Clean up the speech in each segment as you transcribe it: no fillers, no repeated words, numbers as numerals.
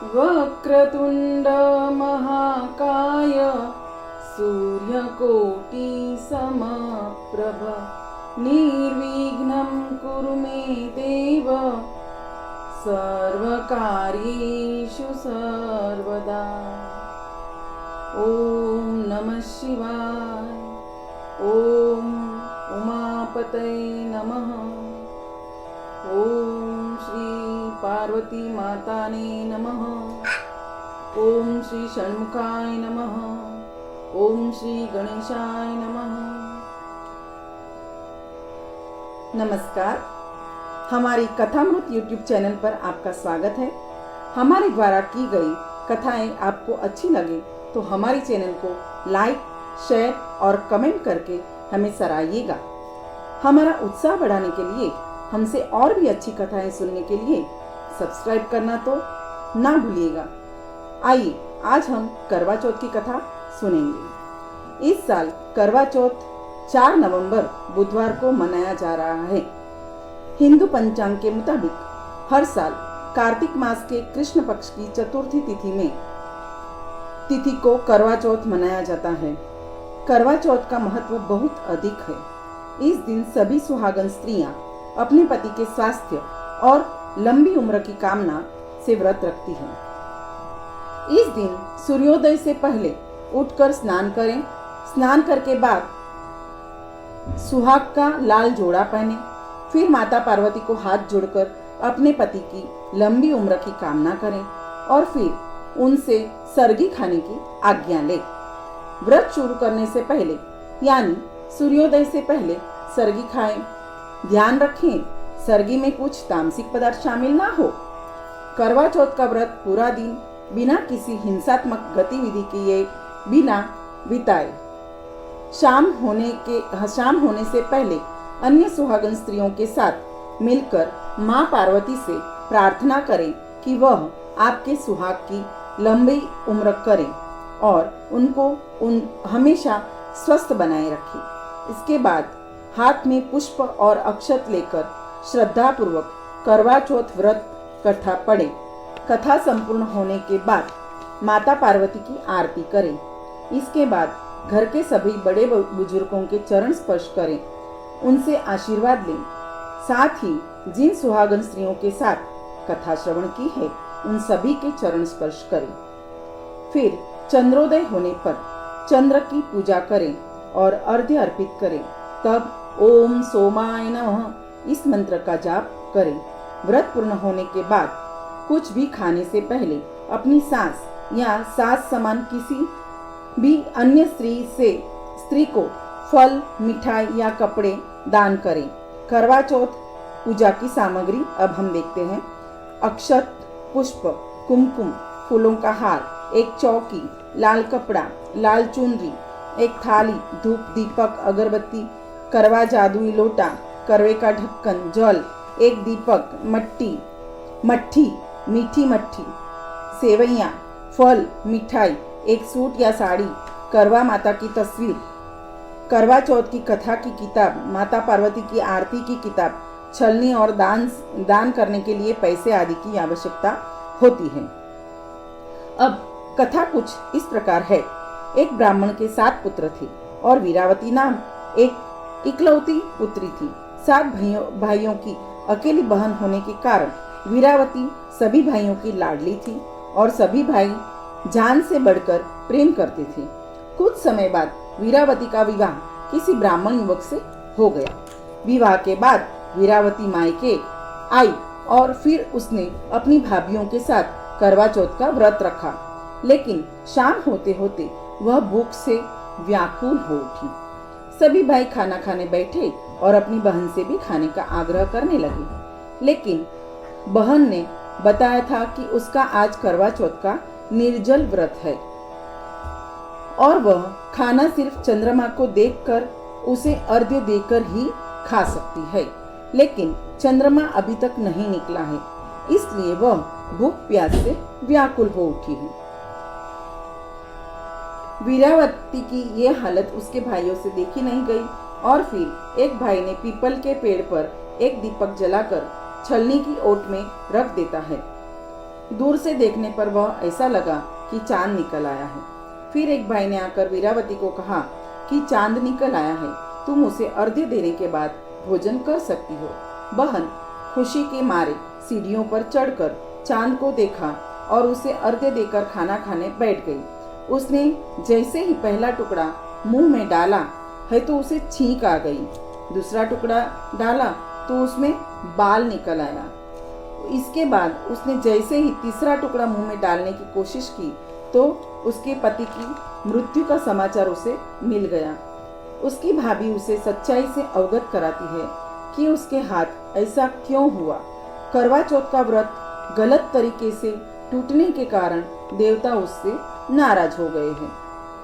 वक्रतुंड महाकाय सूर्यकोटि समप्रभ निर्विघ्नं कुरु मे देव सर्वकार्येषु सर्वदा। ओम नमः शिवाय। ओम उमापतये नमः। ओम श्री पार्वती माताने नमः। ओम श्री षण्मुखाय नमः। ओम श्री गणेशाय नमः। नमस्कार, हमारी कथामृत YouTube चैनल पर आपका स्वागत है। हमारे द्वारा की गई कथाएं आपको अच्छी लगे तो हमारे चैनल को लाइक, शेयर और कमेंट करके हमें सराहिएगा। हमारा उत्साह बढ़ाने के लिए, हमसे और भी अच्छी कथाएं सुनने के लिए सब्सक्राइब करना तो ना भूलिएगा। आइए आज हम करवा चौथ की कथा सुनेंगे। इस साल करवा चौथ 4 नवंबर बुधवार को मनाया जा रहा है। हिंदू पंचांग के मुताबिक हर साल कार्तिक मास के कृष्ण पक्ष की चतुर्थी तिथि को करवा चौथ मनाया जाता है। करवा चौथ का महत्व बहुत अधिक है। इस दिन सभी सुहागन स्त्रियां अपने पति के स्वास्थ्य और लंबी उम्र की कामना से व्रत रखती हैं। इस दिन सूर्योदय से पहले उठकर स्नान करें। स्नान करके बाद सुहाग का लाल जोड़ा पहने। फिर माता पार्वती को हाथ जोड़कर अपने पति की लंबी उम्र की कामना करें और फिर उनसे सरगी खाने की आज्ञा ले। व्रत शुरू करने से पहले यानी सूर्योदय से पहले सरगी खाएं। ध्यान रखें, सरगी में कुछ तामसिक पदार्थ शामिल ना हो। करवा चौथ का व्रत पूरा दिन बिना किसी हिंसात्मक गतिविधि किए बिना बिताए। शाम होने से पहले अन्य सुहागन स्त्रियों के साथ मिलकर मां पार्वती से प्रार्थना करें कि वह आपके सुहाग की लंबी उम्र करें और उनको हमेशा स्वस्थ बनाए रखें। इसके बाद हाथ में पुष्प और अक्षत लेकर श्रद्धा पूर्वक करवा चौथ व्रत कथा पढ़ें। कथा संपूर्ण होने के बाद माता पार्वती की आरती करें। इसके बाद घर के सभी बड़े बुजुर्गों के चरण स्पर्श करें, उनसे आशीर्वाद लें। साथ ही जिन सुहागन स्त्रियों के साथ कथा श्रवण की है उन सभी के चरण स्पर्श करें। फिर चंद्रोदय होने पर चंद्र की पूजा करें और अर्घ्य अर्पित करें। तब ओम सोमाय नमः इस मंत्र का जाप करें। व्रत पूर्ण होने के बाद कुछ भी खाने से पहले अपनी सास या सास समान किसी भी अन्य स्त्री को फल, मिठाई या कपड़े दान करें। करवा चौथ पूजा की सामग्री अब हम देखते हैं। अक्षत, पुष्प, कुमकुम, फूलों का हार, एक चौकी, लाल कपड़ा, लाल चुनरी, एक थाली, धूप, दीपक, अगरबत्ती, करवा जादुई लोटा, करवे का ढक्कन, जल, एक दीपक, मट्ठी, मीठी मट्ठी, सेवैयाँ, फल, मिठाई, एक सूट या साड़ी, करवा माता की तस्वीर, करवा चौथ की कथा की किताब, माता पार्वती की आरती की किताब, छलनी और दान करने के लिए पैसे आदि की आवश्यकता होती है। अब कथा कुछ इस प्रकार है। एक ब्राह्मण के 7 पुत्र थे और वीरावती नाम एक इकलौती पुत्री थी। 7 भाइयों की अकेली बहन होने के कारण वीरावती सभी भाइयों की लाडली थी और सभी भाई जान से बढ़कर प्रेम करते थे। कुछ समय बाद वीरावती का विवाह किसी ब्राह्मण युवक से हो गया। विवाह के बाद वीरावती मायके आई और फिर उसने अपनी भाभियों के साथ करवा चौथ का व्रत रखा। लेकिन शाम होते होते वह भूख से व्याकुल हो उठी। सभी भाई खाना खाने बैठे और अपनी बहन से भी खाने का आग्रह करने लगे। लेकिन बहन ने बताया था कि उसका आज करवा चौथ का निर्जल व्रत है और वह खाना सिर्फ चंद्रमा को देखकर उसे अर्घ्य देकर ही खा सकती है। लेकिन चंद्रमा अभी तक नहीं निकला है, इसलिए वह भूख प्यास से व्याकुल हो उठी है। वीरावती की ये हालत उसके भाइयों से देखी नहीं गई और फिर एक भाई ने पीपल के पेड़ पर एक दीपक जलाकर छलनी की ओट में रख देता है। दूर से देखने पर वह ऐसा लगा कि चांद निकल आया है। फिर एक भाई ने आकर वीरावती को कहा कि चांद निकल आया है, तुम उसे अर्घ्य देने के बाद भोजन कर सकती हो। बहन खुशी के मारे सीढ़ियों पर चढ़कर चांद को देखा और उसे अर्घ्य देकर खाना खाने बैठ गई। उसने जैसे ही पहला टुकड़ा मुंह में डाला है तो उसे छींक आ गई। दूसरा टुकड़ा डाला तो उसमें बाल निकल आया। इसके बाद उसने जैसे ही तीसरा टुकड़ा मुंह में डालने की कोशिश की तो उसके पति की मृत्यु का समाचार उसे मिल गया। उसकी भाभी उसे सच्चाई से अवगत कराती है कि उसके हाथ ऐसा क्यों हुआ। करवा चौथ का व्रत गलत तरीके से टूटने के कारण देवता उससे नाराज हो गए हैं।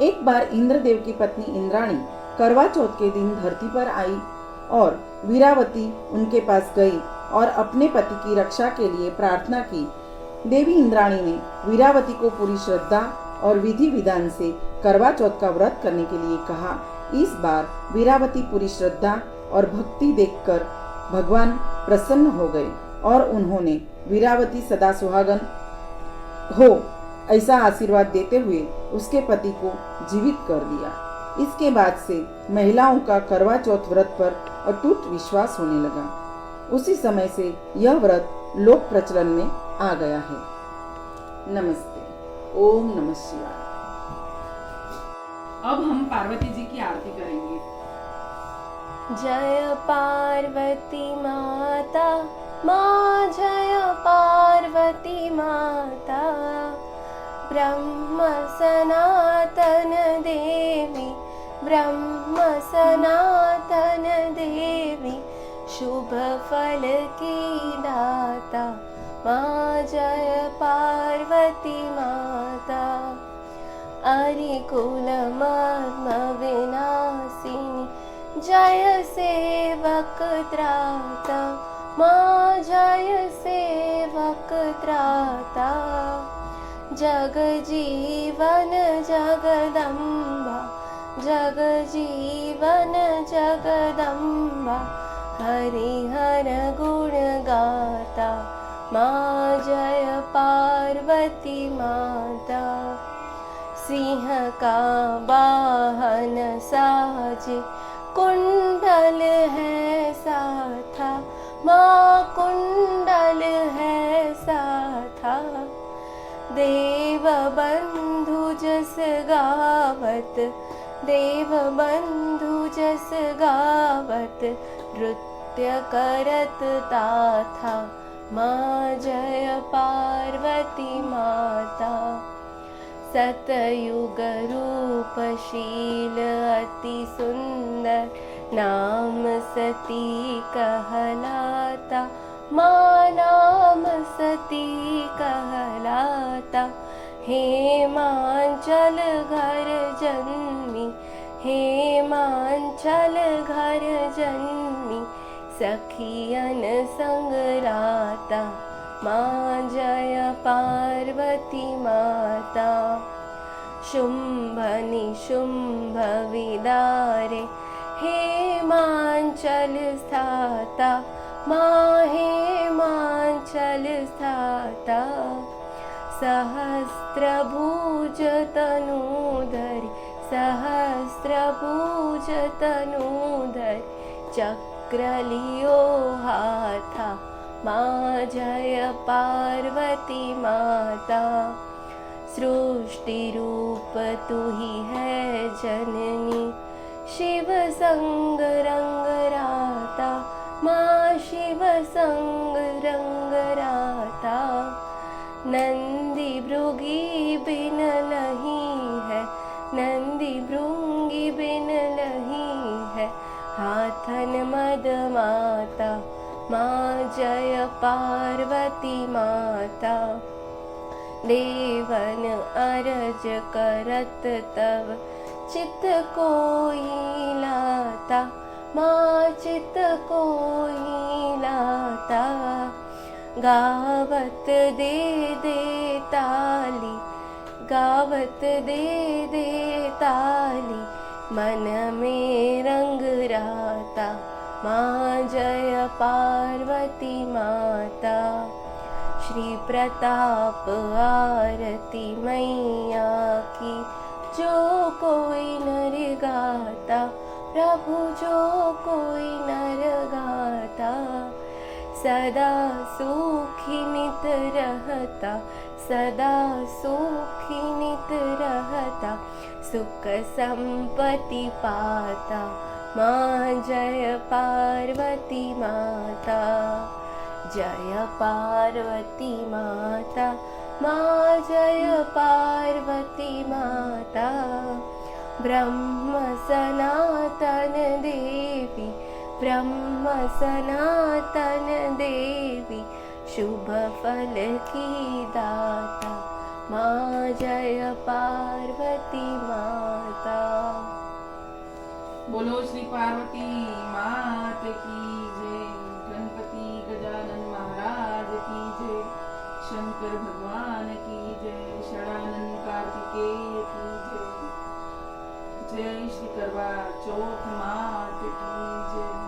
एक बार इंद्रदेव की पत्नी इंद्राणी करवा चौथ के दिन धरती पर आई और वीरावती उनके पास गई और अपने पति की रक्षा के लिए प्रार्थना की। देवी इंद्राणी ने वीरावती को पूरी श्रद्धा और विधि विधान से करवा चौथ का व्रत करने के लिए कहा। इस बार वीरावती पूरी श्रद्धा और भक्ति देखकर भगवान प्रसन्न हो गए और उन्होंने वीरावती सदा सुहागन हो ऐसा आशीर्वाद देते हुए उसके पति को जीवित कर दिया। इसके बाद से महिलाओं का करवा चौथ व्रत पर अटूट विश्वास होने लगा। उसी समय से यह व्रत लोक प्रचलन में आ गया है। नमस्ते। ओम नमः शिवाय। अब हम पार्वती जी की आरती करेंगे। जय पार्वती माता, माँ जय पार्वती माता। ब्रह्म सनातन देवी, ब्रह्म सनातन देवी, शुभ फल की दाता, माँ जय पार्वती माता। अरिकुल मर्म विनाशिनी, जय सेवक त्राता, माँ जय सेवक त्राता। जग जीवन जगदम्बा, जग जीवन जगदम्बा, हरिहर गुण गाता, माँ जय पार्वती माता। सिंह का वाहन साजे, कुंडल है साथा, माँ कुंडल है साथा। देव बंधु जस गावत, देव बंधु जस गावत, नृत्य करत ताथा, माँ जय पार्वती माता। सतयुग रूपशील अति सुंदर, नाम सती कहलाता, माँ नाम सती कहलाता। हेमांचल घर जन्मी, हेमांचल घर जन्मी, सखियन संग राता, माँ जय पार्वती माता। शुंभ निशुंभ विदारे, हेमांचल स्थाता, माँ हेमांचल स्थाता। सहस्त्रभुज तनूधर, सहस्त्रभुज तनूधर, चक्र लियो हाथा, माँ जय पार्वती माता। सृष्टि रूप तू ही है जननी, शिव संग रंग राता, माँ शिव संग रंग राता। नंदी भृगी बिन नहीं है, नंदी भृंगी बिन नहीं है, हाथन मद माता, माँ जय पार्वती माता। देवन अरज करत तव, चित कोई लाता, माँ चित कोई लाता। गावत दे दे ताली, गावत दे दे ताली, मन में रंग राता, माँ जय पार्वती माता। श्री प्रताप आरती मैया की। जो कोई नर गाता प्रभु जो कोई नर गाता, सदा सुखी नित रहता, सदा सुखी नित रहता, सुख संपत्ति पाता। माँ जय पार्वती माता, जय पार्वती माता, माँ जय पार्वती माता। ब्रह्म सनातन देवी, ब्रह्म सनातन देवी, शुभ फल की दाता। माँ जय पार्वती माता। बोलो श्री पार्वती मात की जय। गणपति गजानन महाराज की जय। शंकर भगवान की जय। षडानंद कार्तिकेय की जय। जय श्री करवा चौथ मात की जय।